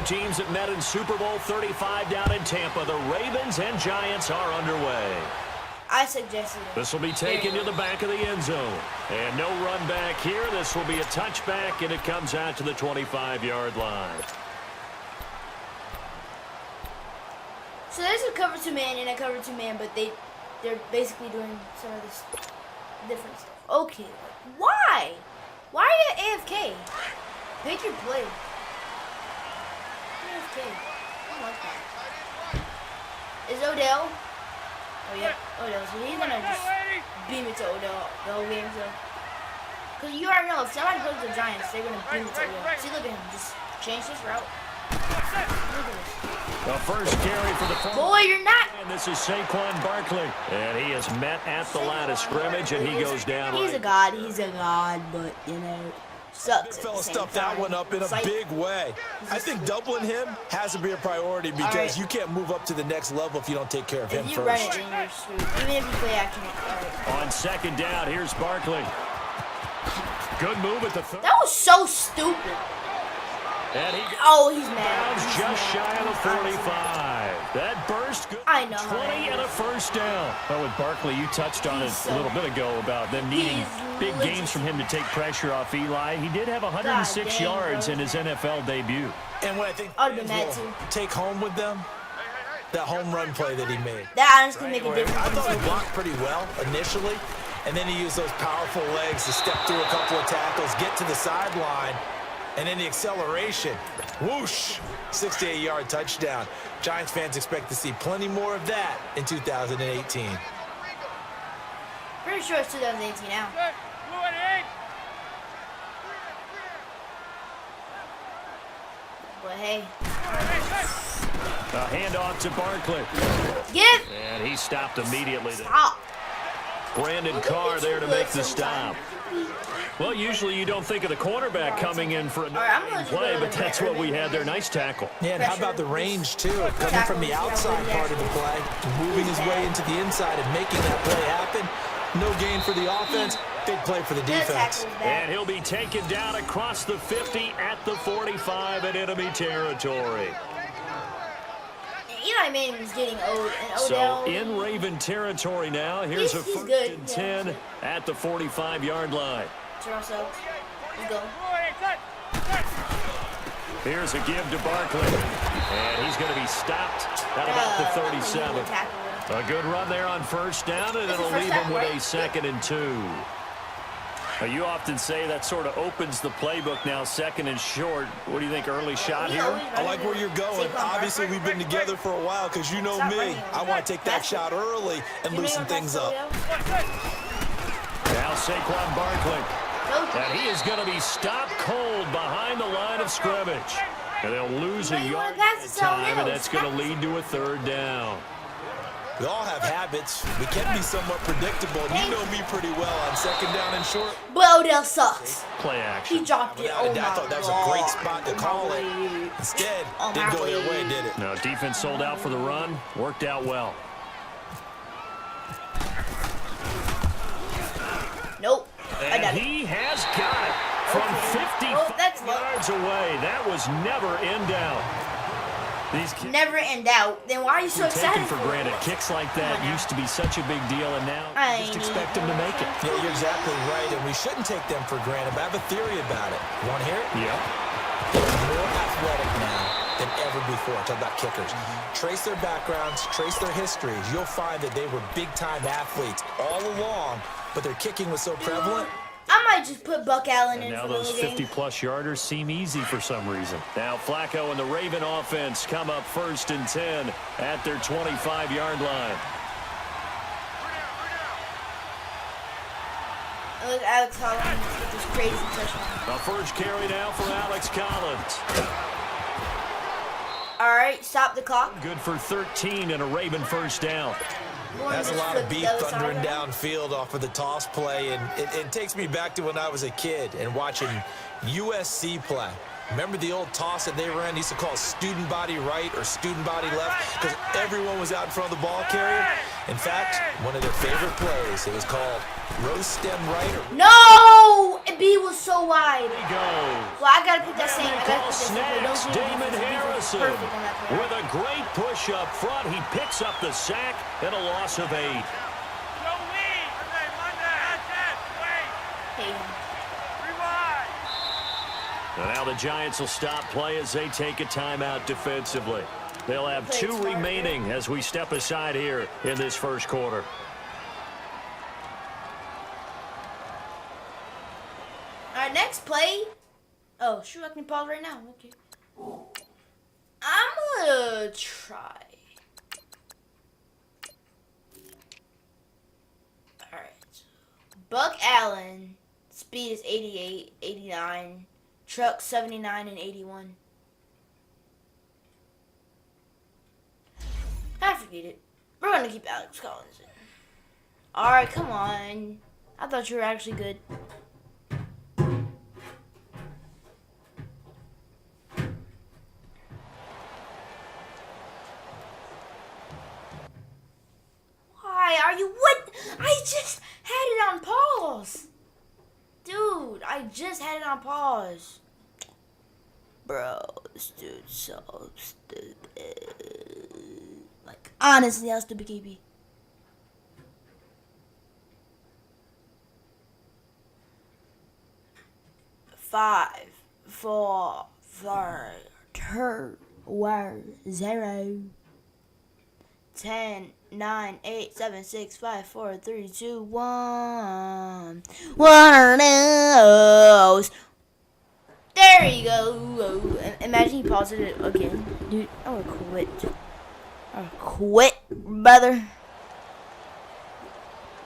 teams that met in Super Bowl 35 down in Tampa. The Ravens and Giants are underway. I suggested it. This will be taken to the back of the end zone. And no run back here. This will be a touchback, and it comes out to the 25-yard line. So there's a cover 2 man and a cover 2 man, but they're basically doing some of this different stuff. Okay, why? Why are you AFK? Make your play. AFK. I don't like that. Is Odell? Oh yeah, Odell. So he's gonna just beam it to Odell the whole game. So, cause you already know if somebody plays the Giants, they're gonna beam it to Odell. See, look at him. Just change his route. Look at this. The first carry for the boy, you're not. And this is Saquon Barkley, and he is met at the line of scrimmage, and he goes down. He's a god. He's a god, but you know. Sucks. Fella stuffed that one up in a big way. I think doubling him has to be a priority because you can't move up to the next level if you don't take care of him first. If you run it, then you're screwed. Even if you play action. On second down, here's Barkley. Good move at the third. That was so stupid. And he's mad. Just shy of the 45. That burst good. I know. 20 and a first down. Well, with Barkley, you touched on it a little bit ago about them needing big games from him to take pressure off Eli. He did have 106 yards in his NFL debut. And what I think take home with them, that home run play that he made. That honestly make a difference. I thought he blocked pretty well initially, and then he used those powerful legs to step through a couple of tackles, get to the sideline, and then the acceleration, whoosh, 68-yard touchdown. Giants fans expect to see plenty more of that in 2018. Pretty sure it's 2018 now. But hey. A handoff to Barkley. And he stopped immediately. Stop. Brandon Carr there to make the stop. Well, usually you don't think of the cornerback coming in for a play, but that's what we had there. Nice tackle. Yeah, and how about the range, too? Coming from the outside part of the play, moving his way into the inside and making that play happen. No gain for the offense, big play for the defense. And he'll be taken down across the 50 at the 45 in enemy territory. Eli Manning's getting old, and So Odell. in Raven territory now. Here's a first and 10 at the 45-yard line. Let's go. Here's a give to Barkley. And he's going to be stopped at about the 37. A good run there on first down, and it'll leave him with a 2nd and 2. Now, you often say that sort of opens the playbook now, 2nd and short. What do you think, early shot here? I like where you're going. Obviously, we've been together for a while because you know me. I want to take that shot early and loosen things up. Now Saquon Barkley. And he is going to be stopped cold behind the line of scrimmage. And they'll lose a yard at a time, and that's going to lead to a 3rd down. We all have habits. We can be somewhat predictable, and you know me pretty well on 2nd down and short. But Odell sucks. Play action. He dropped it. I thought that was a great spot to call it. Instead, didn't go their way, did it? No, defense sold out for the run. Worked out well. Nope. And he has got it from 55 yards away. That was never in doubt. Never in doubt. Then why are you so excited? Taken for granted. Kicks like that used to be such a big deal, and now just expect them to make it. Yeah, you're exactly right, and we shouldn't take them for granted. But I have a theory about it. You want to hear it? Yeah. They're more athletic now than ever before. Talk about kickers. Trace their backgrounds, trace their histories. You'll find that they were big-time athletes all along, but their kicking was so prevalent. I might just put Buck Allen in. Now those 50-plus yarders seem easy for some reason. Now Flacco and the Raven offense come up 1st and 10 at their 25-yard line. Look, Alex Collins with this crazy touchdown. The first carry now for Alex Collins. All right, stop the clock. Good for 13 and a Raven first down. Has a lot of beef thundering downfield off of the toss play, and it takes me back to when I was a kid and watching USC play. Remember the old toss that they ran? They used to call it student body right or student body left because everyone was out in front of the ball carrier. In fact, one of their favorite plays, it was called roast stem right. No! That B was so wide. He goes. Well, I gotta pick that same. I gotta Call pick that snacks same. Damon Harrison. Perfect on that play. With a great push up front, he picks up the sack and a loss of 8. Hey. And now the Giants will stop play as they take a timeout defensively. They'll have 2 remaining as we step aside here in this first quarter. All right, next play. Oh, shoot, I can pause right now. Okay. I'm gonna try. All right. Buck Allen, speed is 88, 89. Truck 79 and 81. I forget it. We're gonna keep Alex Collins in. All right, come on. I thought you were actually good. Why are you what? I just had it on pause. Dude, I just had it on pause. Bro, this dude's so stupid. Like, honestly, how stupid can you be? Five, 4, 3, 2, 1, 0. 10, 9, 8, 7, 6, 5, 4, 3, 2, 1. One of those. There you go. Imagine you paused it again. Dude, I would quit. I would quit, brother.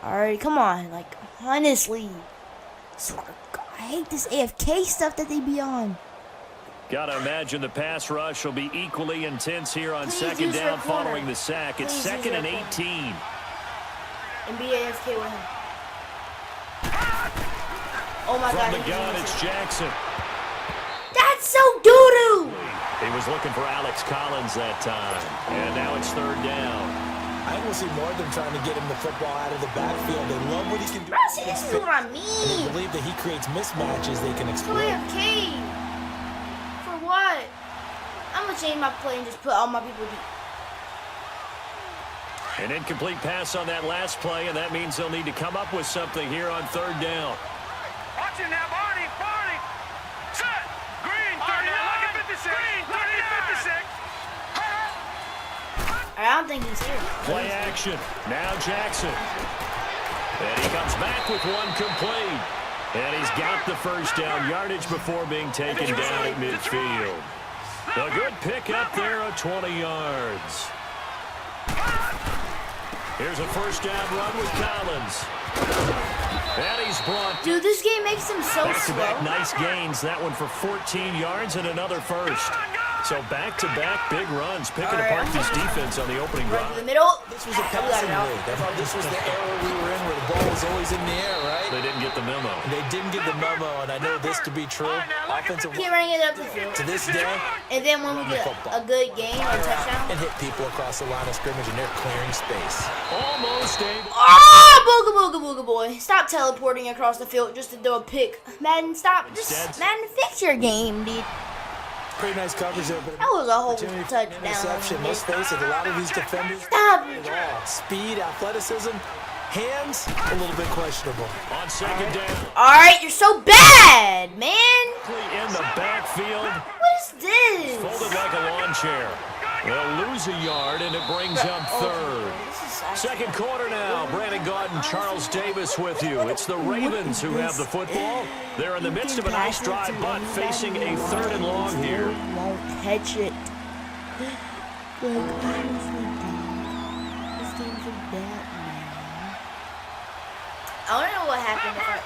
Alright, come on. Like, honestly. I hate this AFK stuff that they be on. Gotta imagine the pass rush will be equally intense here on second down following the sack. It's second and 18. And be AFK with him. Oh my God. From the gun, it's Jackson. That's so doo-doo. He was looking for Alex Collins that time. And now it's third down. I will see more of them trying to get him the football out of the backfield. They love what he can do. Bro, see, this is what I mean. And they believe that he creates mismatches they can exploit. AFK. For what? I'm going to change my play and just put all my people deep. An incomplete pass on that last play, and that means they'll need to come up with something here on third down. Watch it now, Barney. Set. Green, 39, 56. Green, 30, 56. I don't think he's here. Play action. Now Jackson. And he comes back with one complete. And he's got the first down yardage before being taken down at midfield. A good pick up there of 20 yards. Here's a first down run with Collins. And he's brought. Dude, this game makes him so Back-to-back slow. nice gains. That one for 14 yards and another first. So back-to-back big runs, picking apart this defense on the opening Right drive. to the middle. This was a passing league. I thought this was the era we were in where the ball was always in the air, right? They didn't get the memo. They didn't get the memo, and I know this to be true. Offensive Keep running it up the field. to this day, And then when we get a good game or touchdown. and hit people across the line of scrimmage, and they're clearing space. Almost able. Oh, booga booga booga boy. Stop teleporting across the field just to do a pick. Madden, stop. Just, Madden, fix your game, dude. Pretty nice coverage there, but That was a whole opportunity for touchdown. interception. Let's face it, a lot of these defenders, Stop. speed, athleticism, hands, a little bit questionable. On second down. Alright, you're so bad, man. In the backfield. What is this? Folded like a lawn chair. They'll lose a yard, and it brings up third. Second quarter now. Brandon Gaudin, Charles Davis with you. It's the Ravens who have the football. They're in the midst of a nice drive, but facing a third and long here. Won't catch it. I want to know what happened if I...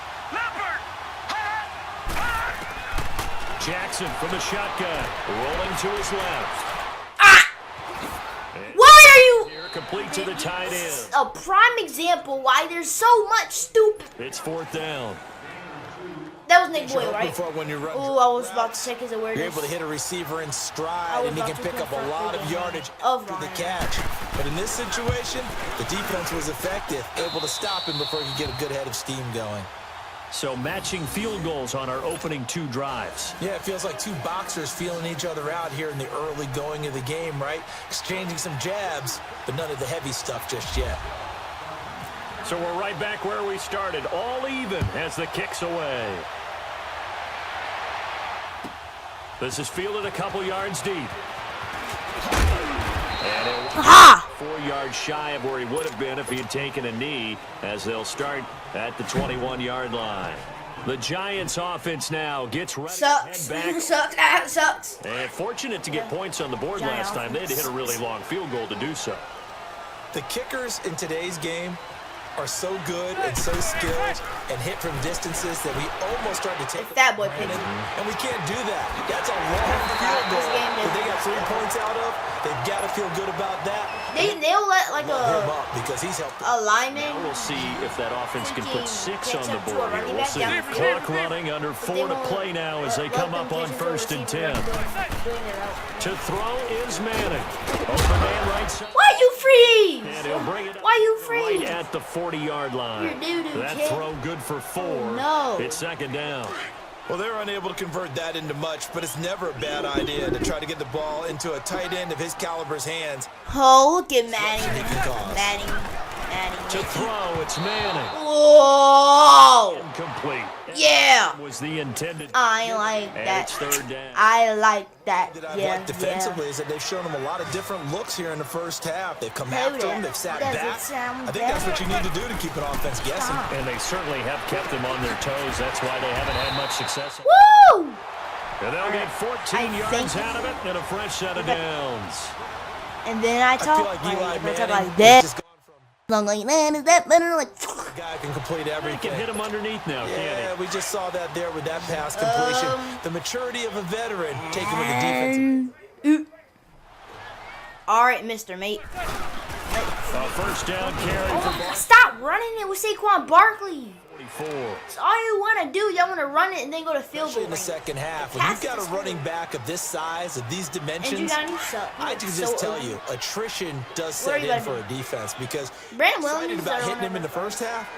Jackson from the shotgun, rolling to his left. Why are you... Here, complete to the tight end. A prime example why there's so much stupid... It's fourth down. That was Nick Boyle, right? Before when you run, Oh, I was about to check his awareness. you're able to hit a receiver in stride, and he can pick up a lot of yardage after the catch. But in this situation, the defense was effective, able to stop him before he could get a good head of steam going. So matching field goals on our opening 2 drives. Yeah, it feels like 2 boxers feeling each other out here in the early going of the game, right? Exchanging some jabs, but none of the heavy stuff just yet. So we're right back where we started, all even as the kick's away. This is fielded a couple yards deep. And it 4 yards shy of where he would have been if he had taken a knee, as they'll start at the 21-yard line. The Giants offense now gets ready to head back. Sucks. And fortunate to get points on the board last time. They had to hit a really long field goal to do so. The kickers in today's game are so good and so skilled and hit from distances that we almost start to take that boy it. And we can't do that. That's a long field goal that they got 3 points out of. They've got to feel good about that. They'll let like him up because he's helped a lineman. Now we'll see if that offense can put 6 on the board here. We'll see the clock running under 4 to play now as they come up on 1st and 10. To throw is Manning. Over man right side. Why you freeze? And he'll bring it up. Why you freeze? Right at the 40-yard line. That throw good for 4. Oh, no. It's 2nd down. Well, they're unable to convert that into much, but it's never a bad idea to try to get the ball into a tight end of his caliber's hands. Oh, look at Manning. Manning. To throw, it's Manning. Whoa! Incomplete. Yeah. Was the intended. I like and that. It's 3rd down. I like that. That I've liked defensively is that they've shown them a lot of different looks here in the first half. They've come after them. They've sat back. I think that's what you need to do to keep an offense guessing. And they certainly have kept them on their toes. That's why they haven't had much success. Woo! And they'll get 14 yards out of it and a fresh set of downs. And then I feel talk like Eli Manning like that. just gone from Like, man, is that better? Like, the guy who can complete He everything. can hit him underneath now, Yeah, can't we just saw that there with that pass completion. The maturity of a veteran taken with the defense. all right, Mr. Mate. A first down carry for Barkley. Stop running it with Saquon Barkley. 44. It's all you want to do. Y'all want to run it and then go to field Especially goal in the range. second half, when you've got a running back of this size, of these dimensions, I can just tell you, attrition does set in for a defense because excited about hitting him in the first half,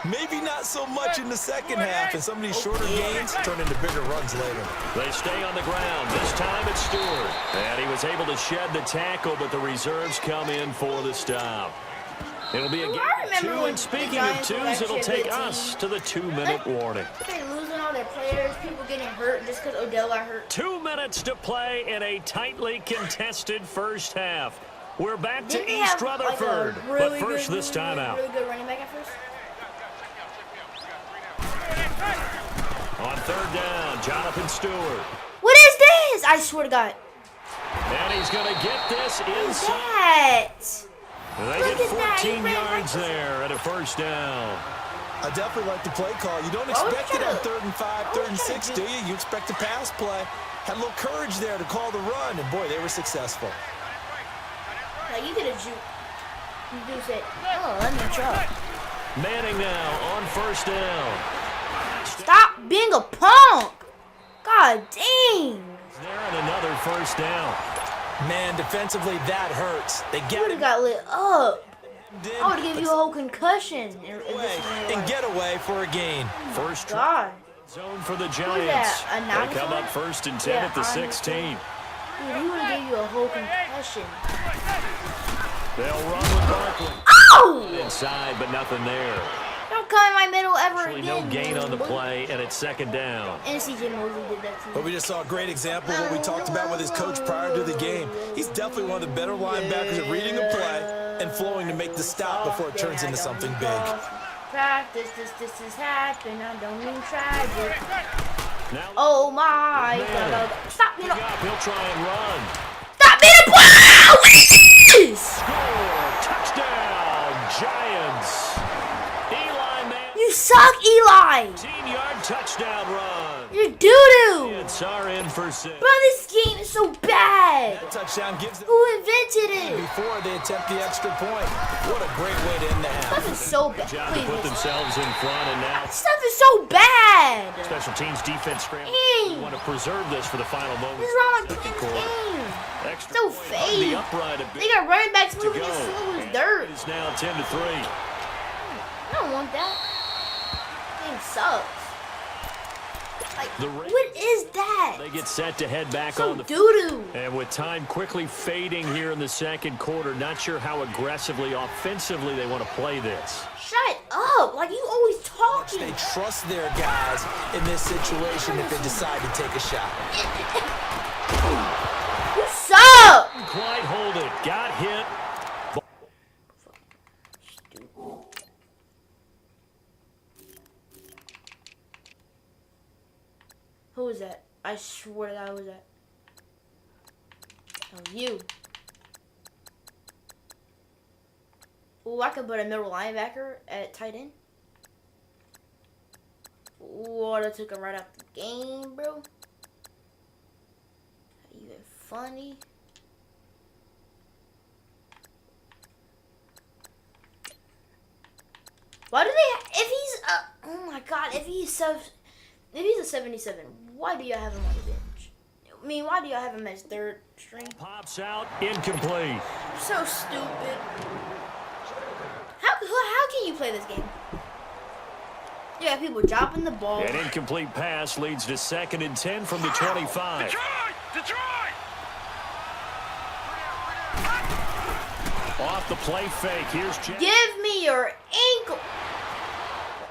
maybe not so much in the second half, and some of these shorter gains turn into bigger runs later. They stay on the ground. This time it's Stewart. And he was able to shed the tackle, but the reserves come in for the stop. It'll be a game of 2, and speaking of 2s, it'll take us to the 2-minute warning. They're losing all their players, people getting hurt just because Odell got hurt. 2 minutes to play in a tightly contested first half. We're back to East Rutherford, but first this time out. Really good running back at first. On 3rd down, Jonathan Stewart. What is this? I swear to God. And he's going to get this inside. That. They get 14 yards there at a first down. I definitely like the play call. You don't expect it on 3rd and 5, 3rd and 6, do you? You expect a pass play. Had a little courage there to call the run, and boy, they were successful. Like, you could have you do said, oh, let me try. Manning now on 1st down. Stop being a punk. God dang. There and another first down. Man, defensively, that hurts. They got him. Got lit up. I would give you a whole concussion. And get away for a gain. First God. zone for the Giants. They come up 1st and 10 at the 16. Dude, he would have gave you a whole concussion. They'll run with Barkley. Oh! Inside, but nothing there. Don't come in my middle ever Actually, again. no gain on the play, and it's 2nd down. And CJ Mosley did that too. But we just saw a great example of what we talked about with his coach prior to the game. He's definitely one of the better linebackers at reading a play and flowing to make the stop before it turns into something big. Practice, this has happened. I don't even try it. Now, Oh my God! Stop being a he'll try and run. stop being a punk! Score! Touchdown, Giants. Eli Manning. You suck, Eli. 15-yard touchdown run. You're doo-doo. It's our in for 6. Bro, this game is so bad. That touchdown gives them Who invented it? before they attempt the extra point. What a great way to end the half. Stuff is so bad. Job to put themselves in front, and now Stuff is so bad. special teams defense scramble. We want to preserve this for the final moments. What's wrong with Second this quarter. game? Extra So point on fake. the upright a bit They got running backs to moving go. as slow as dirt. It's now 10-3. I don't want that. This game sucks. Like, what is that? They get set to head back Some on the doo-doo. And with time quickly fading here in the second quarter, not sure how aggressively, offensively they want to play this. Shut up. Like, you always talking. They trust their guys in this situation if they decide to take a shot. What's up? Didn't quite hold it. Got hit. Who was that? I swear to God, who was that? Oh, you. Ooh, I could put a middle linebacker at tight end. Ooh, that took him right out the game, bro. Even funny. Why do they? If he's oh my God, if he's a 77, why do y'all have him on the bench? I mean, why do y'all have him as third string? Pops out, incomplete. So stupid. How can you play this game? You got people dropping the ball. An incomplete pass leads to 2nd and 10 from the 25. Detroit! Off the play fake. Here's Jack. Give me your ankle.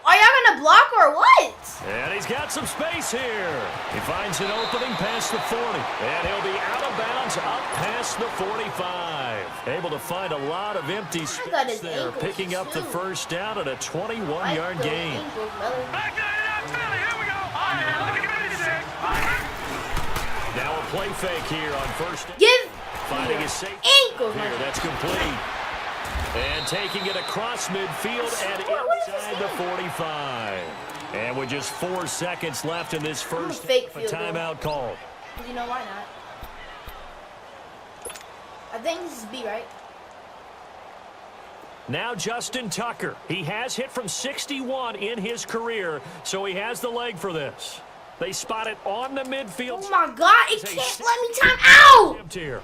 Are y'all gonna block or what? And he's got some space here. He finds an opening past the 40. And he'll be out of bounds up past the 45. Able to find a lot of empty space there. Picking up the first down at a 21-yard gain. Now a play fake here on first down. Finding his safe ankle here. That's complete. And taking it across midfield and inside the 45. And with just 4 seconds left in this first, a timeout call. You know why not? I think this is B, right? Now Justin Tucker. He has hit from 61 in his career, so he has the leg for this. They spot it on the midfield. Oh my God, it can't let me time out! Here.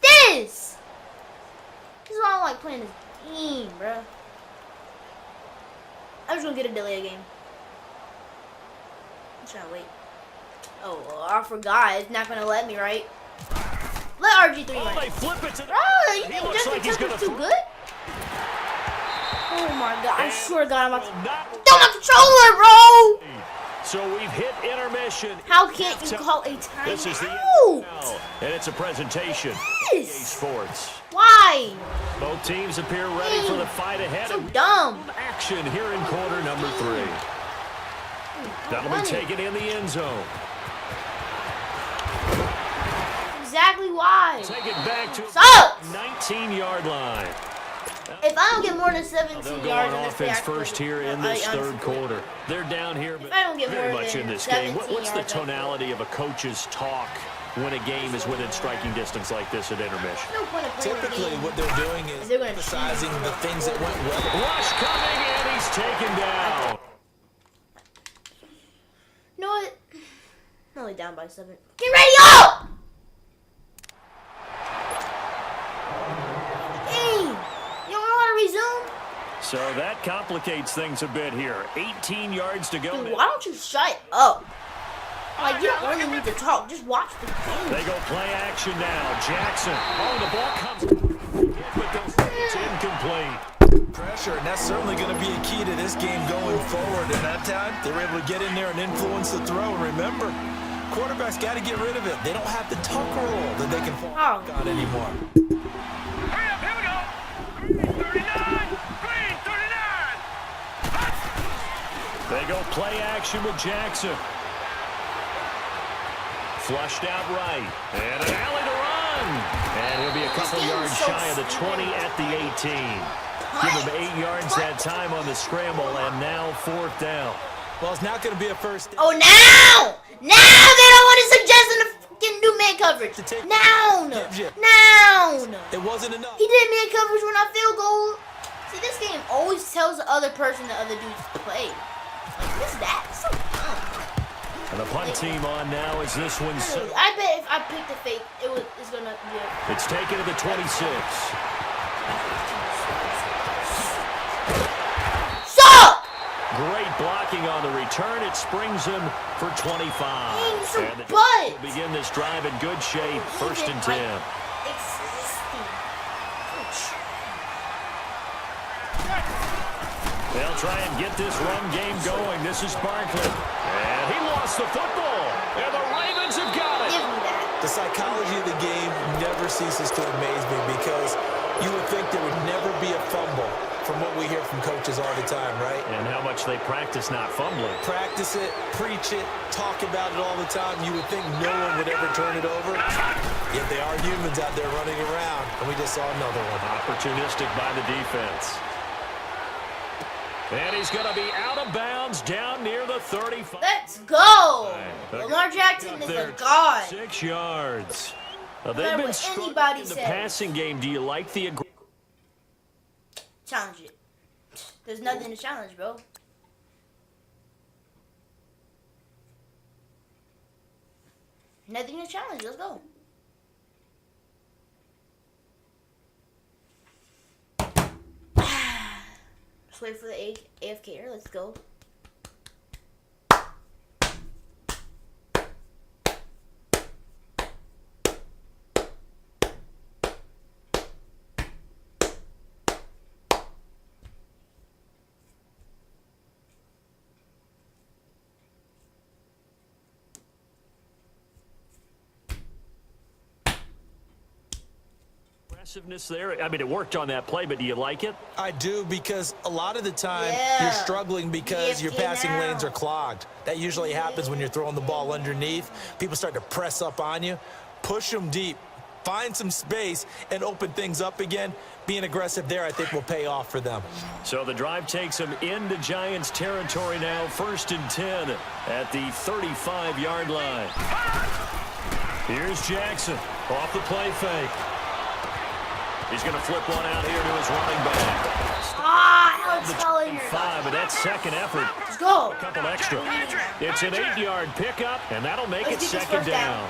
This is why I don't like playing this game, bro. I'm just gonna get a delay game. I'm trying to wait. Oh, well, I forgot. It's not gonna let me, right? Let RG3 run. They flip it to the Bro, you think Justin Tucker's too good? Oh my God, I swear to God, I'm about to throw my controller, bro! So we've hit intermission. How can't you call a timeout? This is the and it's a presentation. Yes. Sports. Why? Both teams appear ready for the fight ahead. So dumb. Action here in quarter number 3. That'll be taken in the end zone. Exactly why. Take it back to 19-yard line. If I don't get more than 17 They'll yards go on in this offense first here in this third quarter. They're down here, but I don't get very more much than in this game. 17 What's the yards, tonality of a coach's talk when a game is within striking distance like this at intermission? No point of playing Typically, the game. what they're doing is emphasizing the things that went well. Rush coming, and he's taken down. You know what? I'm only down by 7. Get ready, up! So that complicates things a bit here. 18 yards to go. Dude, why don't you shut up? Like, you don't really need to talk. Just watch the game. They go play action now. Jackson. Oh, the ball comes. But it's incomplete. Pressure, and that's certainly going to be a key to this game going forward. And that time, they were able to get in there and influence the throw. And remember, quarterbacks got to get rid of it. They don't have the tuck roll that they can fall on anymore. Hurry up, here we go. 39. They go play action with Jackson. Flushed out right. And an alley to run. And he'll be a couple yards shy of the 20 at the 18. Give him 8 yards that time on the scramble, and now 4th down. Well, it's not going to be a first down. Oh, now! Now they don't want to suggest in the fucking new man coverage. Now! Now! It wasn't enough. He did man coverage when I field goal. See, this game always tells the other person the other dude's play. What's that? So dumb. And the punt team on now as this one's... I bet if I picked a fake, it's gonna be It's taken to the 26. Stop! Great blocking on the return. It springs him for 25. Dang, and the butt. will begin this drive in good shape. First and 10. They'll try and get this run game going. This is Barkley. And he lost the football. And the Ravens have got it. Give me that. The psychology of the game never ceases to amaze me because you would think there would never be a fumble from what we hear from coaches all the time, right? And how much they practice not fumbling. Practice it, preach it, talk about it all the time. You would think no one would ever turn it over. Yet they are humans out there running around, and we just saw another one. Opportunistic by the defense. And he's going to be out of bounds down near the 35. Let's go. Lamar Jackson is a god. 6 yards. They've matter been what struggling anybody in the says. passing game. Do you like the Challenge it. There's nothing to challenge, bro. Nothing to challenge. Let's go. Let's wait for the AFKer. Let's go. aggressiveness there? I mean, it worked on that play, but do you like it? I do, because a lot of the time Yeah. you're struggling because your BFK passing now. lanes are clogged. That usually happens when you're throwing the ball underneath. People start to press up on you. Push them deep. Find some space and open things up again. Being aggressive there, I think, will pay off for them. So the drive takes them into Giants territory now. 1st and 10 at the 35-yard line. Here's Jackson off the play fake. He's going to flip one out here to his running back. Alex fell in here. 5, but that second effort, Let's go. a couple extra. It's an 8-yard pickup, and that'll make it Let's get this second first down.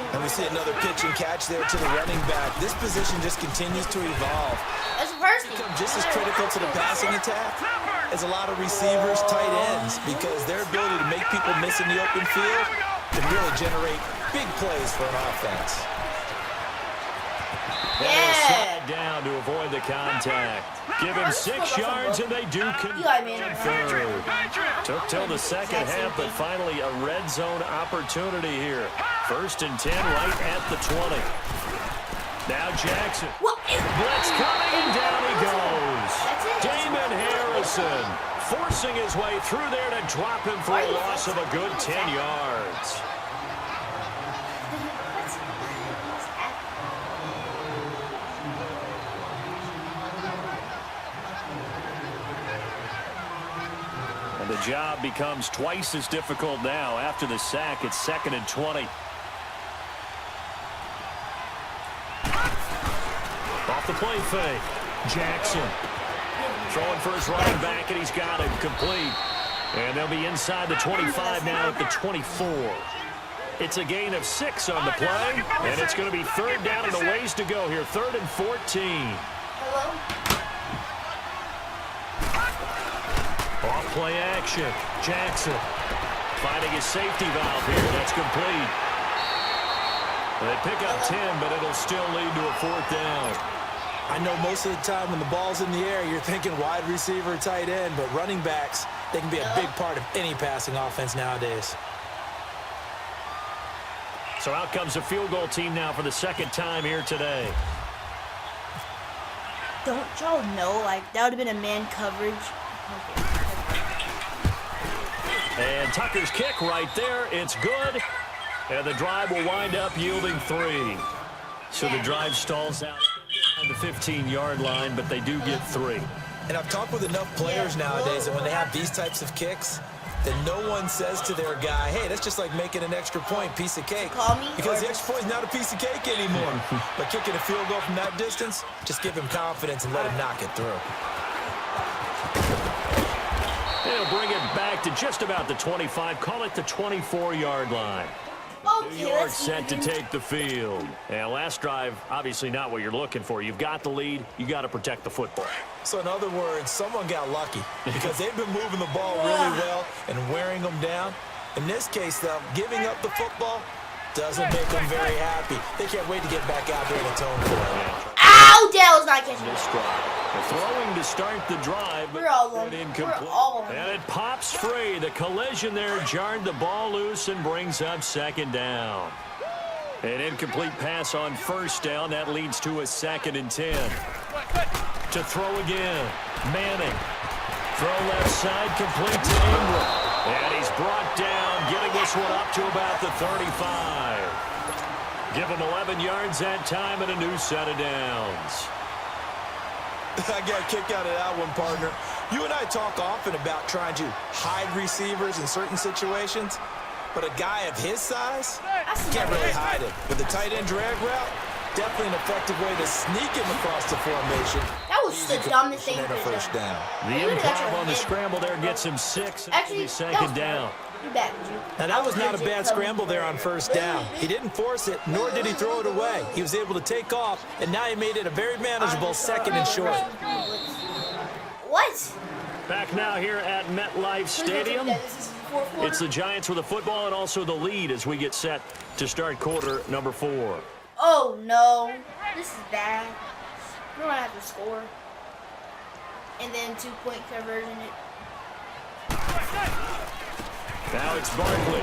And we see another pitch and catch there to the running back. This position just continues to evolve. That's the first Become just as critical to the passing attack as a lot of receivers, tight ends, because their ability to make people miss in the open field can really generate big plays for an offense. Yeah. Down to avoid the contact. Give him 6 yards, and they do convert third. Took till the second half, but finally a red zone opportunity here. 1st and 10 right at the 20. Now Jackson. Blitz coming, and down he goes. Damon Harrison forcing his way through there to drop him for a loss of a good 10 yards. The job becomes twice as difficult now. After the sack, it's 2nd and 20. Off the play fake. Jackson throwing for his running back, and he's got him complete. And they'll be inside the 25 now at the 24. It's a gain of 6 on the play, and it's going to be 3rd down and a ways to go here. 3rd and 14. Hello? Off play action. Jackson finding his safety valve here. That's complete. They pick up 10, but it'll still lead to a 4th down. I know most of the time when the ball's in the air, you're thinking wide receiver, tight end, but running backs, they can be a big part of any passing offense nowadays. So out comes a field goal team now for the 2nd time here today. Don't y'all know, like, that would have been a man coverage. Okay. And Tucker's kick right there. It's good. And the drive will wind up yielding 3. So the drive stalls out on the 15-yard line, but they do get 3. And I've talked with enough players nowadays that when they have these types of kicks, that no one says to their guy, hey, that's just like making an extra point, piece of cake. Because the extra point is not a piece of cake anymore. But kicking a field goal from that distance, just give him confidence and let him knock it through. They'll bring it back to just about the 25. Call it the 24-yard line. Okay, New York let's set to even. take the field. And last drive, obviously not what you're looking for. You've got the lead. You got to protect the football. So in other words, someone got lucky because they've been moving the ball really well and wearing them down. In this case, though, giving up the football doesn't make them very happy. They can't wait to get back out there and atone for it. Ow! Dale's not catching This it. drive. The throwing to start the drive, but We're all on. incomplete. We're all on. And it pops free. The collision there jarred the ball loose and brings up second down. An incomplete pass on first down. That leads to a 2nd and 10. To throw again. Manning. Throw left side, complete to Ingram. And he's brought down, getting this one up to about the 35. Give him 11 yards that time and a new set of downs. I got a kick out of that one, partner. You and I talk often about trying to hide receivers in certain situations, but a guy of his size can't really hide it. With the tight end drag route, definitely an effective way to sneak him across the formation. That was the dumbest thing And a you first could have down. The improv on the scramble there gets him 6. Actually, Second down. You bet, Jude. Now, that was not a bad scramble there on first down. He didn't force it, nor did he throw it away. He was able to take off, and now he made it a very manageable 2nd and short. What? Back now here at MetLife Stadium. It's the Giants with the football and also the lead as we get set to start quarter number 4. Oh no, this is bad. We're gonna have to score, and then 2-point conversion. Now it's Barkley.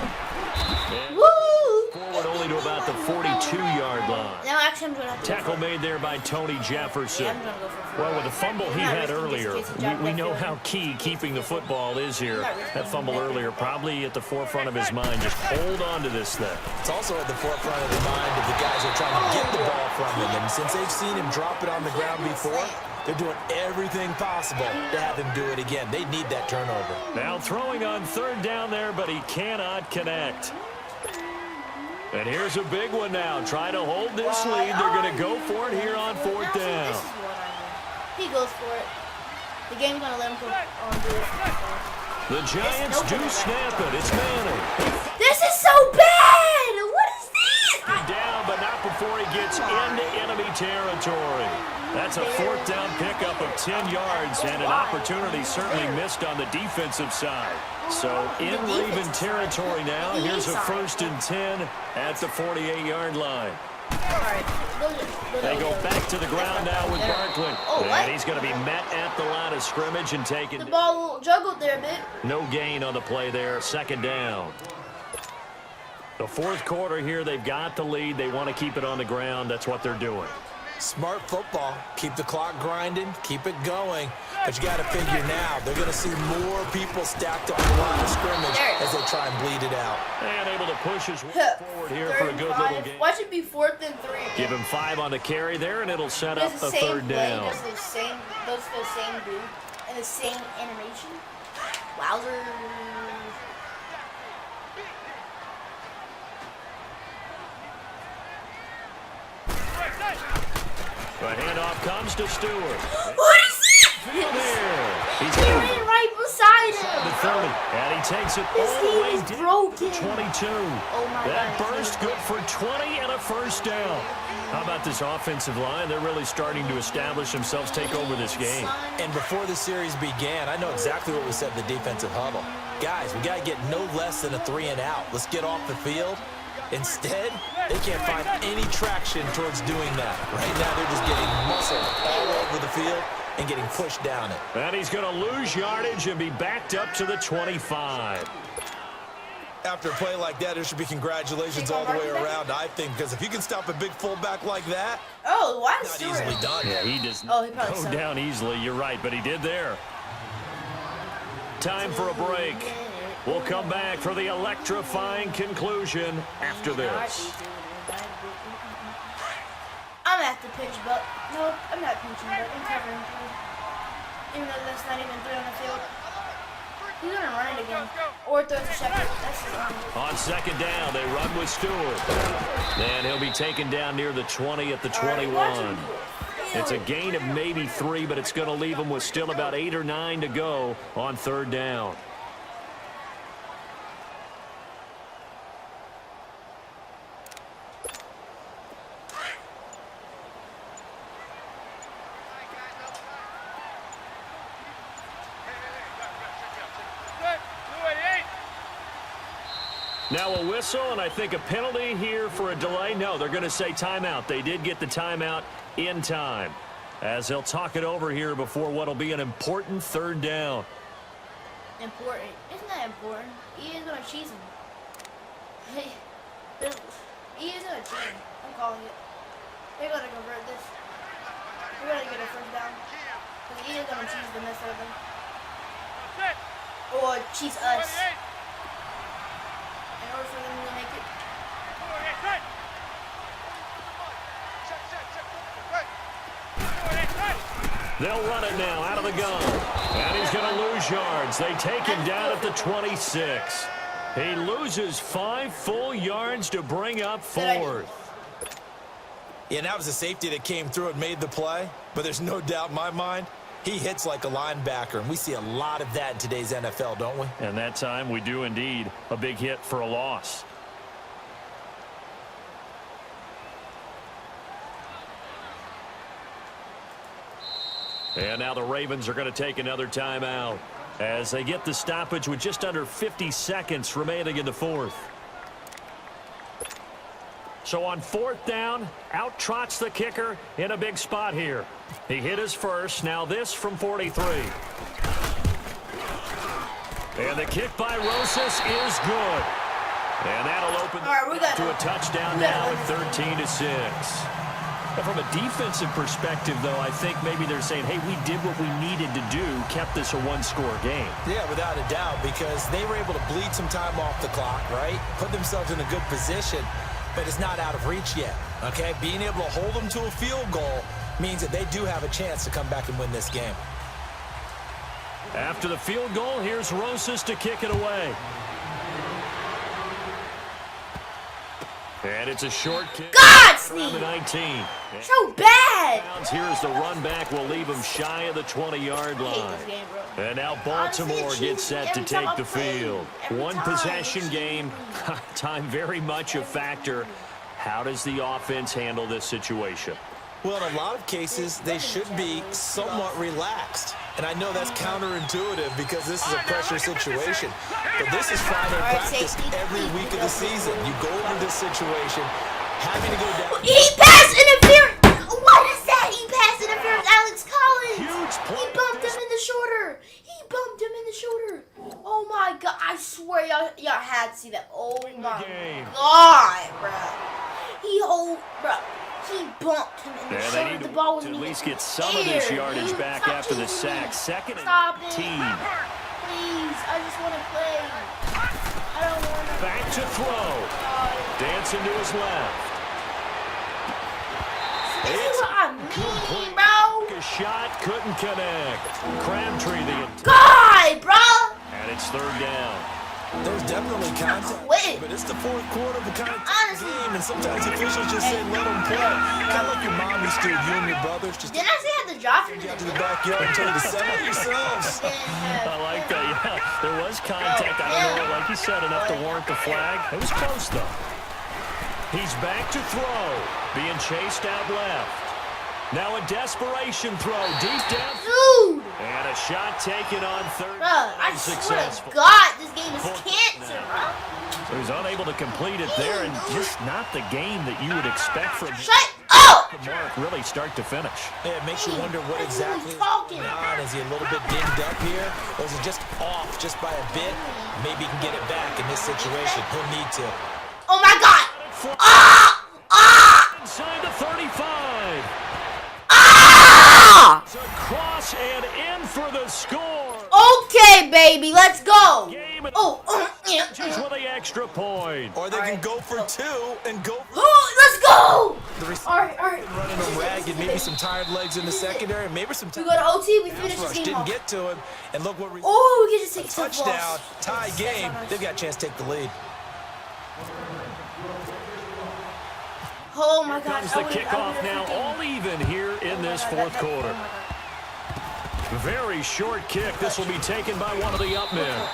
And Woo! forward only to about the 42-yard line. Now actually, I'm gonna have to Tackle made there by Tony Jefferson. Yeah, I'm gonna go for Well, with the fumble he I'm not had risking earlier, this kid's job we back know there. how key keeping the football is here. I'm not risking That fumble that. earlier probably at the forefront of his mind. Just hold on to this thing. It's also at the forefront of the mind of the guys who are trying to get the ball from him. And since they've seen him drop it on the ground before, they're doing everything possible to have him do it again. They need that turnover. Now throwing on third down there, but he cannot connect. And here's a big one now. Try to hold this lead. They're going to go for it here on 4th down. This is what I mean. He goes for it. The game's gonna let him go on do it. The Giants do snap it. It's Manning. This is so bad! What is this? Down, but not before he gets into enemy territory. That's a 4th down pickup of 10 yards and an opportunity certainly missed on the defensive side. So in Raven territory now, here's a 1st and 10 at the 48-yard line. They go back to the ground now with Barkley. And he's going to be met at the line of scrimmage and taken. The ball juggled there a bit. No gain on the play there. 2nd down. The 4th quarter here, they've got the lead. They want to keep it on the ground. That's what they're doing. Smart football. Keep the clock grinding. Keep it going. But you got to figure now, they're going to see more people stacked on the line of scrimmage as they try and bleed it out. And able to push his way forward here for a good little game. Watch it be 4th and 3. Give him 5 on the carry there, and it'll set up Does a 3rd down. Does the same dude and the same animation. Wowzer. The handoff comes to Stewart. What is that? Here. He's He ran right beside the him. 30, and he takes it This all the team way is down broken. to 22. Oh my That God. burst good for 20 and a 1st down. How about this offensive line? They're really starting to establish themselves, take over this game. And before the series began, I know exactly what was said in the defensive huddle. Guys, we got to get no less than a 3 and out. Let's get off the field. Instead, they can't find any traction towards doing that. Right now, they're just getting muscled all over the field and getting pushed down it. And he's going to lose yardage and be backed up to the 25. After a play like that, there should be congratulations all the way around, I think, because if you can stop a big fullback like that, Oh, why is not Stewart? easily done. Yeah, he does Oh, he not probably go sucked. down easily. You're right, but he did there. Time for a break. We'll come back for the electrifying conclusion after this. I'm at the pitch, but no, I'm not pinching, but I'm covering through. Even though that's not even 3 on the field. He's gonna run it again. Or throw it to Shepard. That's his line. On 2nd down, they run with Stewart. And he'll be taken down near the 20 at the 21. It's a gain of maybe 3, but it's going to leave them with still about 8 or 9 to go on 3rd down. Now a whistle, and I think a penalty here for a delay. No, they're going to say timeout. They did get the timeout in time, as they'll talk it over here before what will be an important third down. Important? Isn't that important? He is going to cheese him. He is going to cheese him. I'm calling it. They're going to convert this. They're going to get a first down. Because he is going to cheese the mess out of them. Or cheese us. In order for them to make it. They'll run it now out of the gun. And he's going to lose yards. They take him down at the 26. He loses 5 full yards to bring up 4th. Yeah, and that was a safety that came through and made the play. But there's no doubt in my mind, he hits like a linebacker. And we see a lot of that in today's NFL, don't we? And that time we do indeed. A big hit for a loss. And now the Ravens are going to take another timeout as they get the stoppage with just under 50 seconds remaining in the 4th. So on 4th down, out trots the kicker in a big spot here. He hit his first. Now this from 43. And the kick by Rosas is good. And that'll open to a touchdown now at 13-6. From a defensive perspective, though, I think maybe they're saying, hey, we did what we needed to do, kept this a one-score game. Yeah, without a doubt, because they were able to bleed some time off the clock, right? Put themselves in a good position, but it's not out of reach yet, okay? Being able to hold them to a field goal means that they do have a chance to come back and win this game. After the field goal, here's Rosas to kick it away. And it's a short kick. God, Sneak! The 19. So bad! Here's the run back. Will leave him shy of the 20-yard line. And now Baltimore gets set to take the field. One possession game. Time very much a factor. How does the offense handle this situation? Well, in a lot of cases, they should be somewhat relaxed. And I know that's counterintuitive because this is a pressure situation. But this is Friday practice every week of the season. You go over this situation, having to go down. He pass interference! What is that? He pass interference, Alex Collins! Huge play. He bumped him in the shoulder! He bumped him in the shoulder! Oh my God, I swear y'all had to see that. Oh my God, bro. He bumped him in the shoulder. They need the ball was to at least get some air. of this yardage Dude, back after the sack. Second Stop and it. 10. Please, I just want to play. I don't want to. Back to throw. Dancing to his left. This is what I mean, bro. A shot couldn't connect. Crabtree the God, bro. and it's 3rd down. There's definitely contact, but it's the 4th quarter of a contact game, and sometimes officials just say let them play. Kind of like your mom used to, you and your brothers. Just Didn't I say I had to drop it? get to the backyard and tell you to settle yourselves. I like that, yeah. There was contact. I don't know, like you said, enough to warrant the flag. It was close, though. He's back to throw, being chased out left. Now a desperation throw, deep down. Dude. And a shot taken on 3rd. Bro, I swear to God, this game is cancer, bro. So he's unable to complete it there, and just not the game that you would expect from Shut up! Mark, really start to finish. Yeah, it makes you wonder what exactly is talking. going on. Is he a little bit dinged up here, or is it just off just by a bit? Maybe he can get it back in this situation. He'll need to. Oh my God! Ah! Ah! Inside the 35. Ah! It's across and in for the score. Okay, baby, let's go. Yeah. Just with the extra point. Or they can go for 2 and go for Let's go. All right. running a ragged, maybe some tired legs in the secondary, maybe some We go to OT. We finish this rush game didn't off. get to him, and look what We get to take some touchdown, balls. tie game. They've got a chance to take the lead. Oh my God! Comes the kickoff now, all even here in this 4th quarter. Very short kick. This will be taken by one of the up men.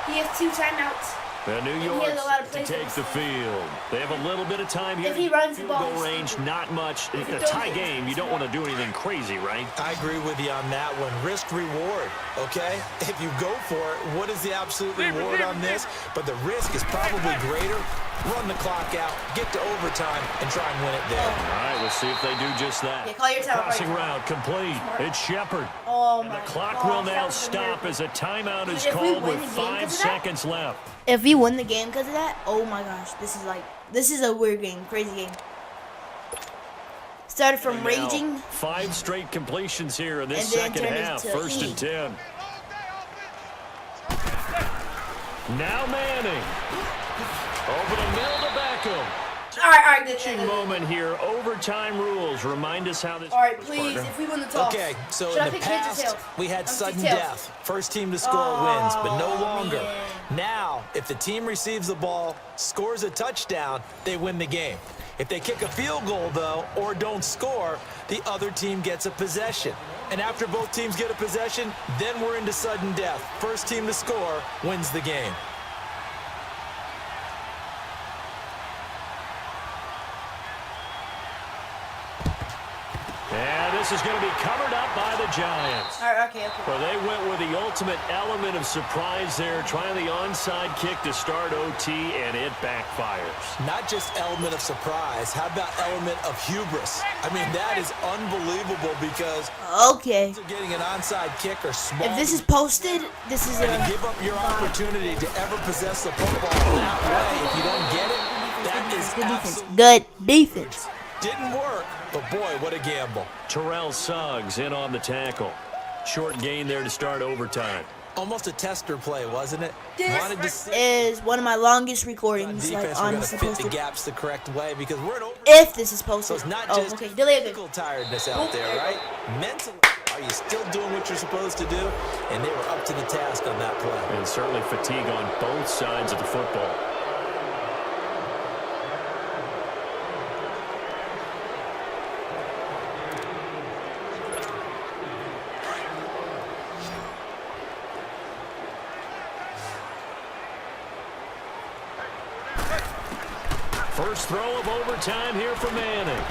He has 2 timeouts. And New York to take the field. They have a little bit of time here. If he runs the Field ball, goal range, not much. A tie game, you don't want to do anything crazy, right? I agree with you on that one. Risk reward, okay? If you go for it, what is the absolute reward on this? But the risk is probably greater. Run the clock out, get to overtime, and try and win it there. All right, we'll see if they do just that. Okay, call your time. Crossing route complete. It's Shepard. Oh And my the clock gosh, will now that was a stop miracle. as a timeout is If we called win with the game 5 because of that? seconds left. If we win the game because of that, oh my gosh, this is a weird game, crazy game. Started from And now, raging. 5 straight completions here in this And then second turned half. into First and heat. 10. Now Manning. Over the middle to Beckham. All right, good. Pitching moment here. Overtime rules. Remind us how this All right, works, please, partner. if we win the toss. Okay, so Should I in the pick heads or past, tails? we had I'm sudden tails. death. First team to score wins, but no longer. man. Now, if the team receives the ball, scores a touchdown, they win the game. If they kick a field goal, though, or don't score, the other team gets a possession. And after both teams get a possession, then we're into sudden death. First team to score wins the game. And this is going to be covered up by the Giants. All right, okay. Well, they went with the ultimate element of surprise there, trying the onside kick to start OT, and it backfires. Not just element of surprise, how about element of hubris? I mean, that is unbelievable because Okay. getting an onside kick or small. If this is posted, this is and a. to give up your opportunity to ever possess the football that way, if you don't get it, that is Good defense. absolutely Good defense. didn't work. But boy, what a gamble. Terrell Suggs in on the tackle. Short gain there to start overtime. Almost a tester play, wasn't it? Wanted to This see is one of my longest recordings, like defense. We're going to honestly fit the posted. gaps the correct way because we're in over. If this is So posted. it's not Oh, just okay. Delay it. physical tiredness out there, right? Mentally, are you still doing what you're supposed to do? And they were up to the task on that play. And certainly fatigue on both sides of the football. First throw of overtime here for Manning.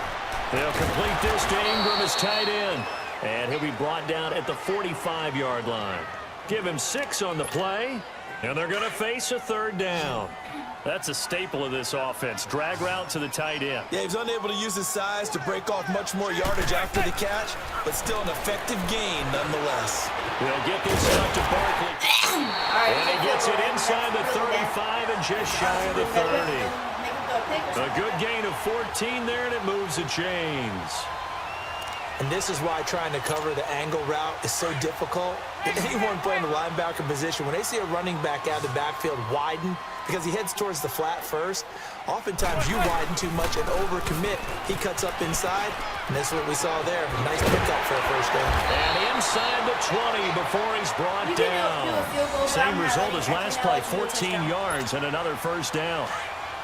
They'll complete this to Ingram as tight end. And he'll be brought down at the 45-yard line. Give him 6 on the play, and they're going to face a third down. That's a staple of this offense. Drag route to the tight end. Yeah, he was unable to use his size to break off much more yardage after the catch, but still an effective gain nonetheless. They'll get this out to Barkley. And he gets it inside the 35 and just shy of the 30. A good gain of 14 there, and it moves the chains. And this is why trying to cover the angle route is so difficult. Anyone playing the linebacker position, when they see a running back out of the backfield widen, because he heads towards the flat first, oftentimes you widen too much and overcommit. He cuts up inside, and that's what we saw there. Nice pickup for a first down. And inside the 20 before he's brought down. Same result as last play, 14 yards and another first down.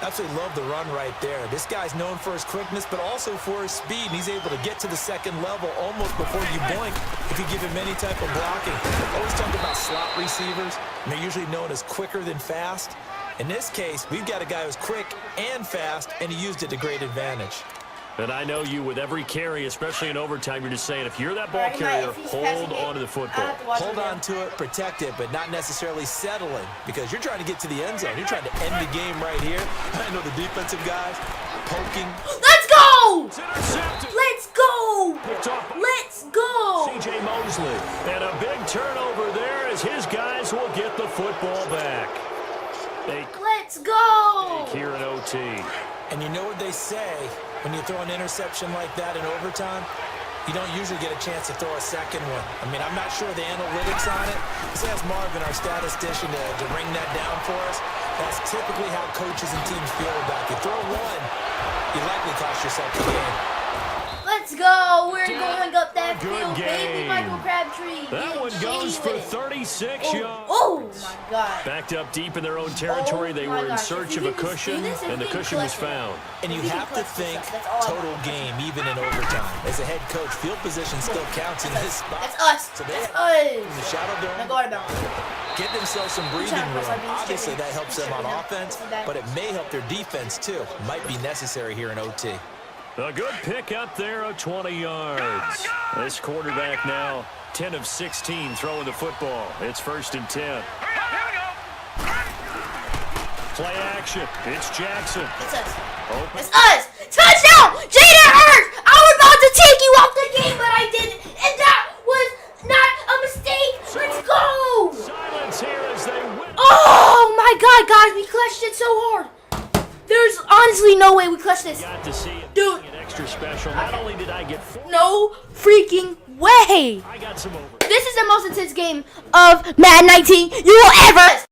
Absolutely love the run right there. This guy's known for his quickness, but also for his speed. And he's able to get to the second level almost before you blink if you give him any type of blocking. Always talk about slot receivers, and they're usually known as quicker than fast. In this case, we've got a guy who's quick and fast, and he used it to great advantage. And I know you, with every carry, especially in overtime, you're just saying, if you're that ball carrier, hold on to the football. Hold on to it, protect it, but not necessarily settling, because you're trying to get to the end zone. You're trying to end the game right here. I know the defensive guys poking. Let's go! It's intercepted. Let's go! Picked off Let's go! C.J. Mosley. And a big turnover there as his guys will get the football back. Let's go! Here in OT. And you know what they say, when you throw an interception like that in overtime, you don't usually get a chance to throw a second one. I mean, I'm not sure the analytics on it. Let's ask Marvin, our statistician, to bring that down for us. That's typically how coaches and teams feel about it. You throw one, you likely cost yourself the game. Let's go! We're going up that Good field, baby. game. Michael Crabtree. That one goes for 36 yards. Oh, my God. Backed up deep in their own territory. Oh they my were in gosh. search If of a we can cushion, do this, if and the we can cushion was clutch it. found. And you We can have to clutch this think up. That's all I total want. game, even in overtime. As a head coach, field position still counts in this spot. That's us. So they That's have us. in the shadow Now dome. go out of bounds. Get themselves some breathing room. Obviously, that helps them on offense, but it may help their defense, too. Might be necessary here in OT. A good pick up there of 20 yards. This quarterback now 10 of 16 throwing the football. It's 1st and 10. Play action. It's Jackson. It's us. Open. It's us. Touchdown! Jaden Hurts! I was about to take you off the game, but I didn't. And that was not a mistake. Let's go! Silence here as they win. Oh my God, guys, we clutched it so hard. There's honestly no way we clutched this. Got to see it. Dude. An extra special. Not only did I get 4, No freaking way. I got some over. This is the most intense game of Madden 19 you will ever